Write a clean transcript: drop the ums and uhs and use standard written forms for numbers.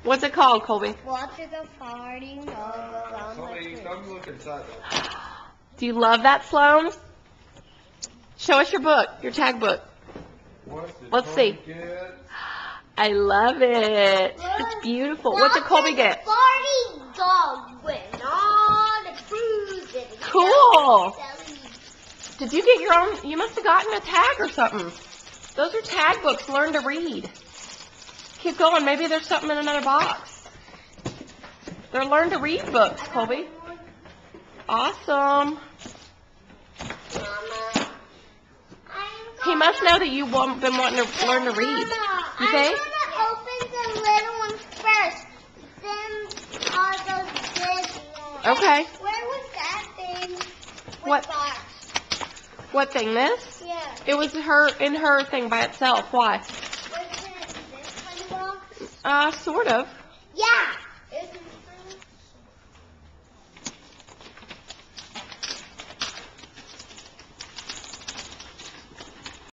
What's it called, Colby? Watching the farting dog around Colby, my come look inside that. Do you love that, Sloan? Show us your book, your tag book. Let's see. I love it. It's beautiful. What did Colby get? Farting dog went on a cruise. Cool. Did you get your own? You must have gotten a tag or something. Those are tag books. Learn to read. Keep going. Maybe there's something in another box. They're learn to read books, Colby. Awesome. He must know that you've been wanting to learn to read. Okay? I'm going to open the little ones first. Then all those big ones. Okay. Where was that thing? What? Box? What thing? This? Yeah. It was in her thing by itself. Why? Was it this one box? Sort of. Yeah.